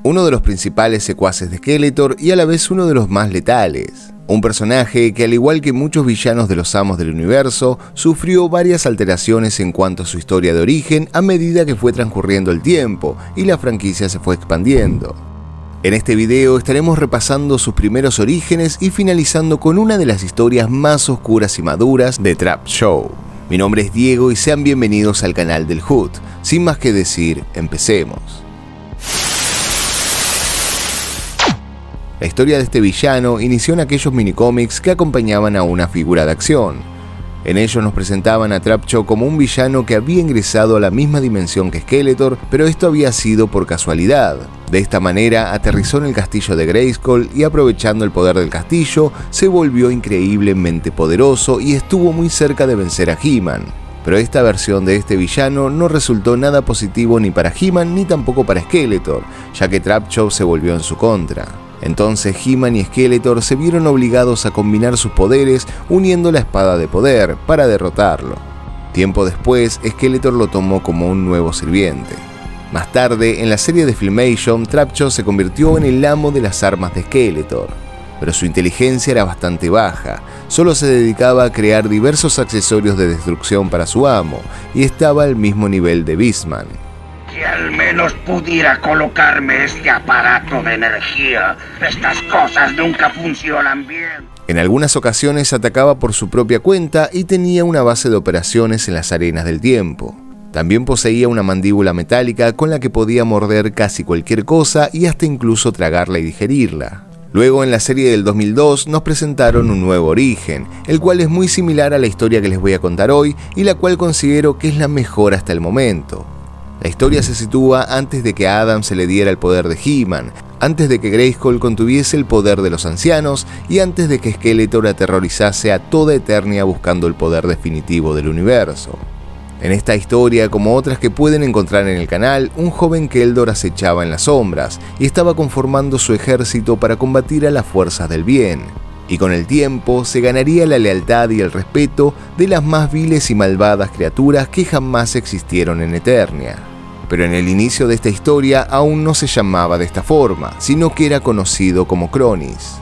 uno de los principales secuaces de Skeletor y a la vez uno de los más letales. Un personaje que, al igual que muchos villanos de los Amos del Universo, sufrió varias alteraciones en cuanto a su historia de origen a medida que fue transcurriendo el tiempo y la franquicia se fue expandiendo. En este video estaremos repasando sus primeros orígenes y finalizando con una de las historias más oscuras y maduras de Trap Show. Mi nombre es Diego y sean bienvenidos al canal del Hood. Sin más que decir, empecemos. La historia de este villano inició en aquellos minicómics que acompañaban a una figura de acción. En ellos nos presentaban a Trap Show como un villano que había ingresado a la misma dimensión que Skeletor, pero esto había sido por casualidad. De esta manera aterrizó en el castillo de Grayskull y, aprovechando el poder del castillo, se volvió increíblemente poderoso y estuvo muy cerca de vencer a He-Man. Pero esta versión de este villano no resultó nada positivo ni para He-Man ni tampoco para Skeletor, ya que Trap Show se volvió en su contra. Entonces He-Man y Skeletor se vieron obligados a combinar sus poderes uniendo la espada de poder para derrotarlo. Tiempo después, Skeletor lo tomó como un nuevo sirviente. Más tarde, en la serie de Filmation, Trap Show se convirtió en el amo de las armas de Skeletor. Pero su inteligencia era bastante baja, solo se dedicaba a crear diversos accesorios de destrucción para su amo, y estaba al mismo nivel de Beastman. Que al menos pudiera colocarme este aparato de energía. Estas cosas nunca funcionan bien. En algunas ocasiones atacaba por su propia cuenta y tenía una base de operaciones en las arenas del tiempo. También poseía una mandíbula metálica con la que podía morder casi cualquier cosa y hasta incluso tragarla y digerirla. Luego, en la serie del 2002 nos presentaron un nuevo origen, el cual es muy similar a la historia que les voy a contar hoy y la cual considero que es la mejor hasta el momento. La historia se sitúa antes de que a Adam se le diera el poder de He-Man, antes de que Grayskull contuviese el poder de los ancianos y antes de que Skeletor aterrorizase a toda Eternia buscando el poder definitivo del universo. En esta historia, como otras que pueden encontrar en el canal, un joven Keldor acechaba en las sombras y estaba conformando su ejército para combatir a las fuerzas del bien. Y con el tiempo se ganaría la lealtad y el respeto de las más viles y malvadas criaturas que jamás existieron en Eternia. Pero en el inicio de esta historia aún no se llamaba de esta forma, sino que era conocido como Kronis.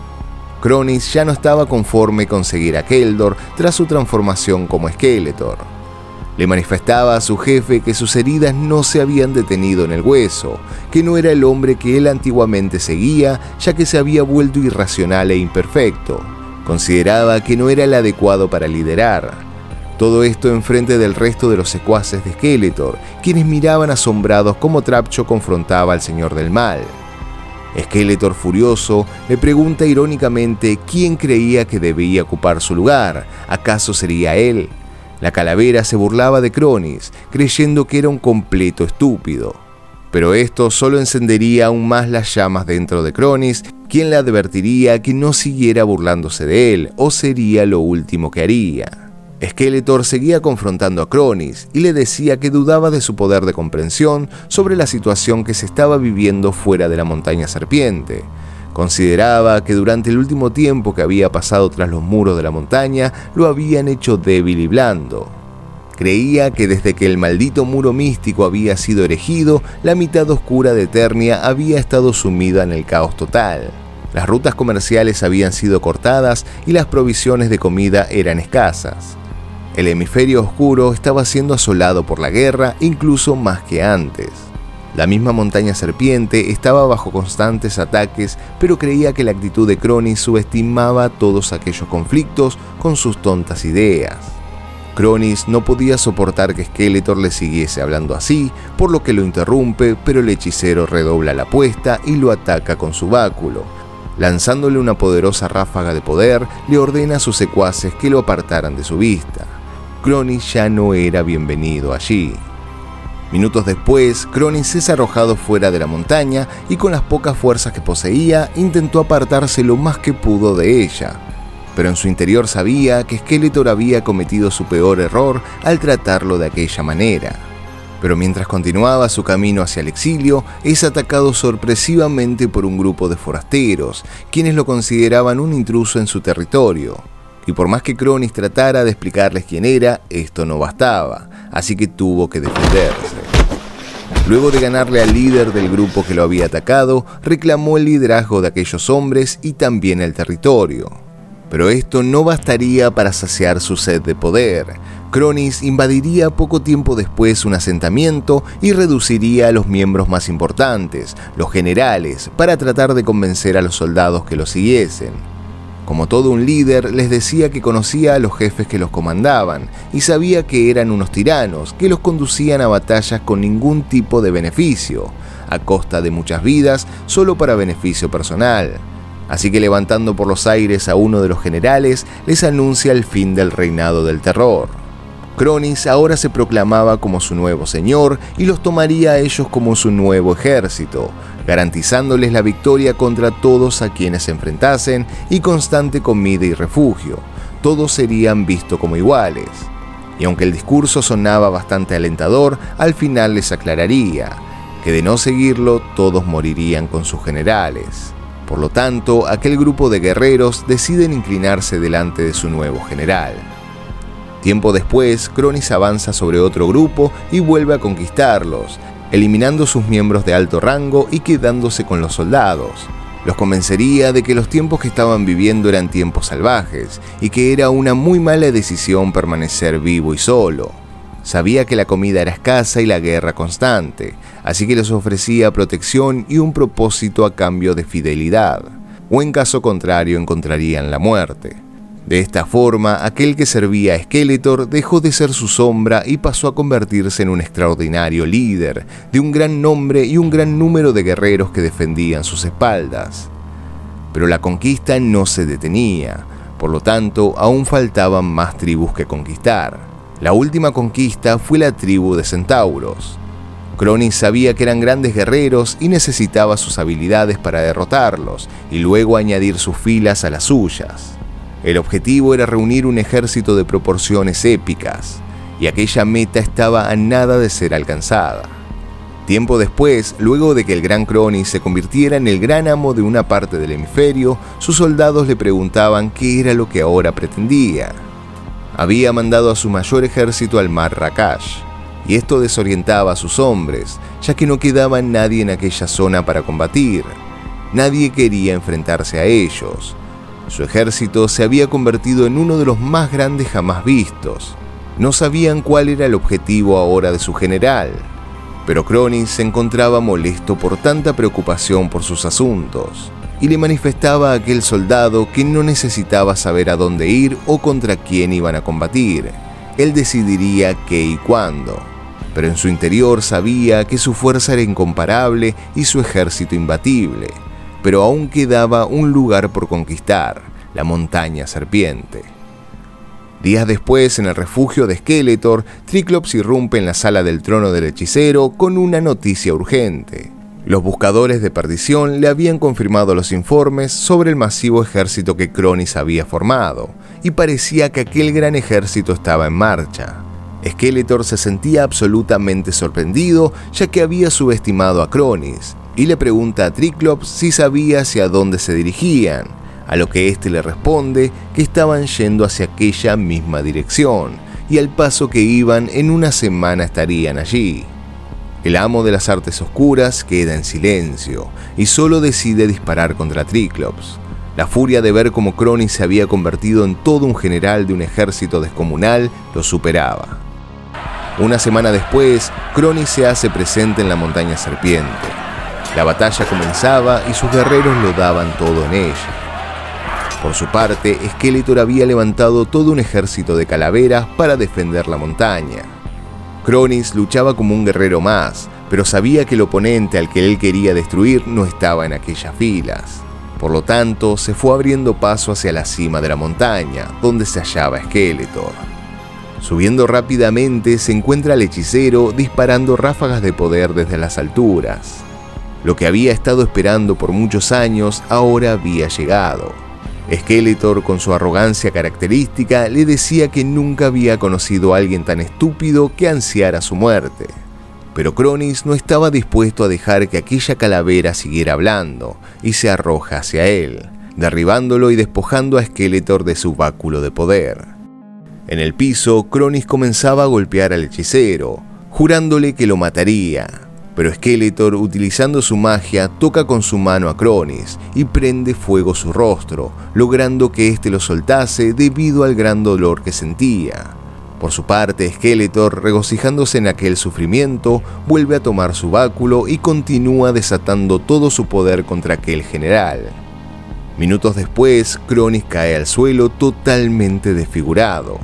Kronis ya no estaba conforme con seguir a Keldor tras su transformación como Skeletor. Le manifestaba a su jefe que sus heridas no se habían detenido en el hueso, que no era el hombre que él antiguamente seguía, ya que se había vuelto irracional e imperfecto. Consideraba que no era el adecuado para liderar. Todo esto enfrente del resto de los secuaces de Skeletor, quienes miraban asombrados cómo Trap Show confrontaba al Señor del Mal. Skeletor, furioso, le pregunta irónicamente quién creía que debía ocupar su lugar. ¿Acaso sería él? La calavera se burlaba de Kronis, creyendo que era un completo estúpido. Pero esto solo encendería aún más las llamas dentro de Kronis, quien le advertiría que no siguiera burlándose de él, o sería lo último que haría. Skeletor seguía confrontando a Kronis y le decía que dudaba de su poder de comprensión sobre la situación que se estaba viviendo fuera de la montaña serpiente. Consideraba que durante el último tiempo que había pasado tras los muros de la montaña lo habían hecho débil y blando. Creía que desde que el maldito muro místico había sido erigido, la mitad oscura de Eternia había estado sumida en el caos total. Las rutas comerciales habían sido cortadas y las provisiones de comida eran escasas. El hemisferio oscuro estaba siendo asolado por la guerra, incluso más que antes. La misma montaña serpiente estaba bajo constantes ataques, pero creía que la actitud de Kronis subestimaba todos aquellos conflictos con sus tontas ideas. Kronis no podía soportar que Skeletor le siguiese hablando así, por lo que lo interrumpe, pero el hechicero redobla la apuesta y lo ataca con su báculo. Lanzándole una poderosa ráfaga de poder, le ordena a sus secuaces que lo apartaran de su vista. Kronis ya no era bienvenido allí. Minutos después, Kronis es arrojado fuera de la montaña y con las pocas fuerzas que poseía, intentó apartarse lo más que pudo de ella. Pero en su interior sabía que Skeletor había cometido su peor error al tratarlo de aquella manera. Pero mientras continuaba su camino hacia el exilio, es atacado sorpresivamente por un grupo de forasteros, quienes lo consideraban un intruso en su territorio. Y por más que Kronis tratara de explicarles quién era, esto no bastaba, así que tuvo que defenderse. Luego de ganarle al líder del grupo que lo había atacado, reclamó el liderazgo de aquellos hombres y también el territorio. Pero esto no bastaría para saciar su sed de poder. Cronis invadiría poco tiempo después un asentamiento y reduciría a los miembros más importantes, los generales, para tratar de convencer a los soldados que lo siguiesen. Como todo un líder, les decía que conocía a los jefes que los comandaban y sabía que eran unos tiranos que los conducían a batallas con ningún tipo de beneficio, a costa de muchas vidas, solo para beneficio personal. Así que levantando por los aires a uno de los generales, les anuncia el fin del reinado del terror. Cronis ahora se proclamaba como su nuevo señor y los tomaría a ellos como su nuevo ejército, garantizándoles la victoria contra todos a quienes se enfrentasen y constante comida y refugio. Todos serían vistos como iguales. Y aunque el discurso sonaba bastante alentador, al final les aclararía que de no seguirlo todos morirían con sus generales. Por lo tanto, aquel grupo de guerreros deciden inclinarse delante de su nuevo general. Tiempo después, Cronis avanza sobre otro grupo y vuelve a conquistarlos, eliminando sus miembros de alto rango y quedándose con los soldados. Los convencería de que los tiempos que estaban viviendo eran tiempos salvajes y que era una muy mala decisión permanecer vivo y solo. Sabía que la comida era escasa y la guerra constante, así que les ofrecía protección y un propósito a cambio de fidelidad, o en caso contrario encontrarían la muerte. De esta forma, aquel que servía a Skeletor dejó de ser su sombra y pasó a convertirse en un extraordinario líder, de un gran nombre y un gran número de guerreros que defendían sus espaldas. Pero la conquista no se detenía, por lo tanto, aún faltaban más tribus que conquistar. La última conquista fue la tribu de centauros. Cronis sabía que eran grandes guerreros y necesitaba sus habilidades para derrotarlos y luego añadir sus filas a las suyas. El objetivo era reunir un ejército de proporciones épicas, y aquella meta estaba a nada de ser alcanzada. Tiempo después, luego de que el gran Cronis se convirtiera en el gran amo de una parte del hemisferio, sus soldados le preguntaban qué era lo que ahora pretendía. Había mandado a su mayor ejército al mar Rakash, y esto desorientaba a sus hombres, ya que no quedaba nadie en aquella zona para combatir. Nadie quería enfrentarse a ellos. Su ejército se había convertido en uno de los más grandes jamás vistos. No sabían cuál era el objetivo ahora de su general, pero Cronis se encontraba molesto por tanta preocupación por sus asuntos, y le manifestaba a aquel soldado que no necesitaba saber a dónde ir o contra quién iban a combatir. Él decidiría qué y cuándo, pero en su interior sabía que su fuerza era incomparable y su ejército imbatible. Pero aún quedaba un lugar por conquistar, la montaña serpiente. Días después, en el refugio de Skeletor, Triclops irrumpe en la sala del trono del hechicero con una noticia urgente. Los buscadores de perdición le habían confirmado los informes sobre el masivo ejército que Cronis había formado, y parecía que aquel gran ejército estaba en marcha. Skeletor se sentía absolutamente sorprendido, ya que había subestimado a Cronis, y le pregunta a Triclops si sabía hacia dónde se dirigían, a lo que éste le responde que estaban yendo hacia aquella misma dirección, y al paso que iban en una semana estarían allí. El amo de las artes oscuras queda en silencio, y solo decide disparar contra Triclops. La furia de ver cómo Cronis se había convertido en todo un general de un ejército descomunal lo superaba. Una semana después, Cronis se hace presente en la montaña serpiente. La batalla comenzaba y sus guerreros lo daban todo en ella. Por su parte, Skeletor había levantado todo un ejército de calaveras para defender la montaña. Cronis luchaba como un guerrero más, pero sabía que el oponente al que él quería destruir no estaba en aquellas filas. Por lo tanto, se fue abriendo paso hacia la cima de la montaña, donde se hallaba Skeletor. Subiendo rápidamente, se encuentra al hechicero disparando ráfagas de poder desde las alturas. Lo que había estado esperando por muchos años ahora había llegado. Skeletor, con su arrogancia característica, le decía que nunca había conocido a alguien tan estúpido que ansiara su muerte. Pero Cronis no estaba dispuesto a dejar que aquella calavera siguiera hablando, y se arroja hacia él, derribándolo y despojando a Skeletor de su báculo de poder. En el piso, Cronis comenzaba a golpear al hechicero, jurándole que lo mataría. Pero Skeletor, utilizando su magia, toca con su mano a Kronis y prende fuego su rostro, logrando que éste lo soltase debido al gran dolor que sentía. Por su parte, Skeletor, regocijándose en aquel sufrimiento, vuelve a tomar su báculo y continúa desatando todo su poder contra aquel general. Minutos después, Kronis cae al suelo totalmente desfigurado.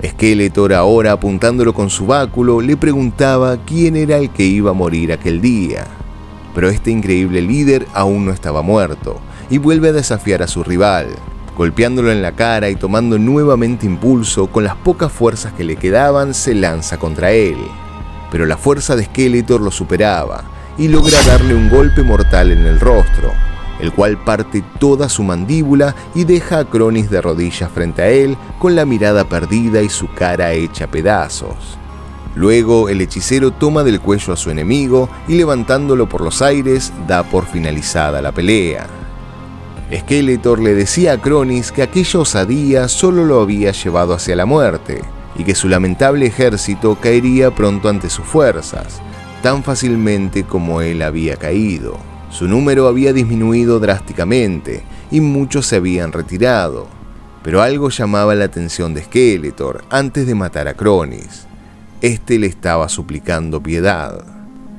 Skeletor, ahora apuntándolo con su báculo, le preguntaba quién era el que iba a morir aquel día. Pero este increíble líder aún no estaba muerto, y vuelve a desafiar a su rival. Golpeándolo en la cara y tomando nuevamente impulso, con las pocas fuerzas que le quedaban, se lanza contra él. Pero la fuerza de Skeletor lo superaba, y logra darle un golpe mortal en el rostro, el cual parte toda su mandíbula y deja a Kronis de rodillas frente a él, con la mirada perdida y su cara hecha pedazos. Luego, el hechicero toma del cuello a su enemigo y levantándolo por los aires, da por finalizada la pelea. Skeletor le decía a Kronis que aquella osadía solo lo había llevado hacia la muerte, y que su lamentable ejército caería pronto ante sus fuerzas, tan fácilmente como él había caído. Su número había disminuido drásticamente, y muchos se habían retirado, pero algo llamaba la atención de Skeletor antes de matar a Kronis. Este le estaba suplicando piedad.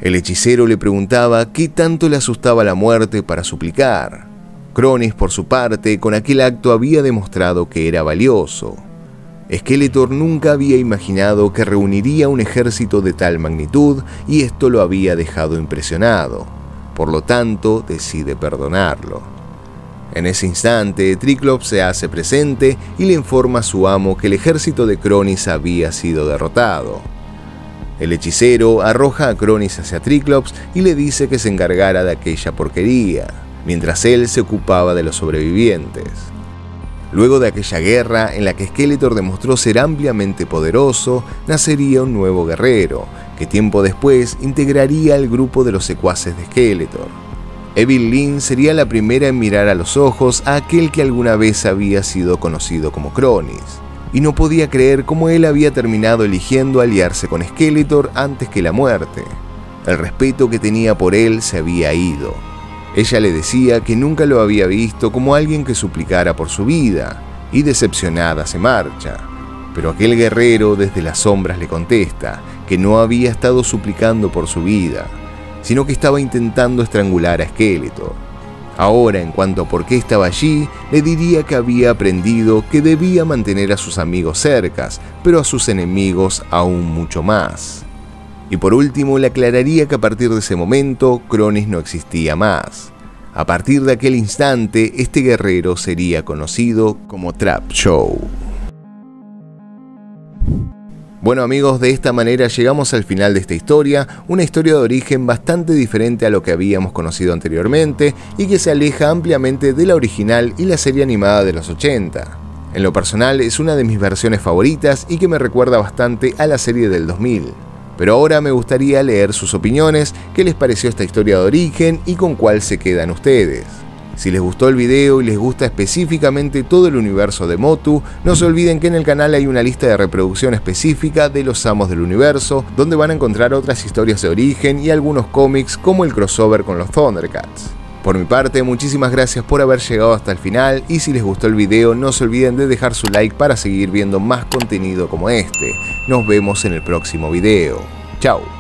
El hechicero le preguntaba qué tanto le asustaba la muerte para suplicar. Kronis, por su parte, con aquel acto había demostrado que era valioso. Skeletor nunca había imaginado que reuniría un ejército de tal magnitud y esto lo había dejado impresionado. Por lo tanto, decide perdonarlo. En ese instante, Triclops se hace presente y le informa a su amo que el ejército de Kronis había sido derrotado. El hechicero arroja a Kronis hacia Triclops y le dice que se encargara de aquella porquería, mientras él se ocupaba de los sobrevivientes. Luego de aquella guerra, en la que Skeletor demostró ser ampliamente poderoso, nacería un nuevo guerrero, que tiempo después integraría al grupo de los secuaces de Skeletor. Evil Lynn sería la primera en mirar a los ojos a aquel que alguna vez había sido conocido como Kronis, y no podía creer cómo él había terminado eligiendo aliarse con Skeletor antes que la muerte. El respeto que tenía por él se había ido. Ella le decía que nunca lo había visto como alguien que suplicara por su vida, y decepcionada se marcha. Pero aquel guerrero desde las sombras le contesta que no había estado suplicando por su vida, sino que estaba intentando estrangular a Skeletor. Ahora, en cuanto a por qué estaba allí, le diría que había aprendido que debía mantener a sus amigos cercas, pero a sus enemigos aún mucho más. Y por último, le aclararía que a partir de ese momento, Kronis no existía más. A partir de aquel instante, este guerrero sería conocido como Trap Show. Bueno amigos, de esta manera llegamos al final de esta historia, una historia de origen bastante diferente a lo que habíamos conocido anteriormente y que se aleja ampliamente de la original y la serie animada de los 80. En lo personal es una de mis versiones favoritas y que me recuerda bastante a la serie del 2000. Pero ahora me gustaría leer sus opiniones, qué les pareció esta historia de origen y con cuál se quedan ustedes. Si les gustó el video y les gusta específicamente todo el universo de Motu, no se olviden que en el canal hay una lista de reproducción específica de los amos del universo, donde van a encontrar otras historias de origen y algunos cómics como el crossover con los Thundercats. Por mi parte, muchísimas gracias por haber llegado hasta el final y si les gustó el video no se olviden de dejar su like para seguir viendo más contenido como este. Nos vemos en el próximo video. Chao.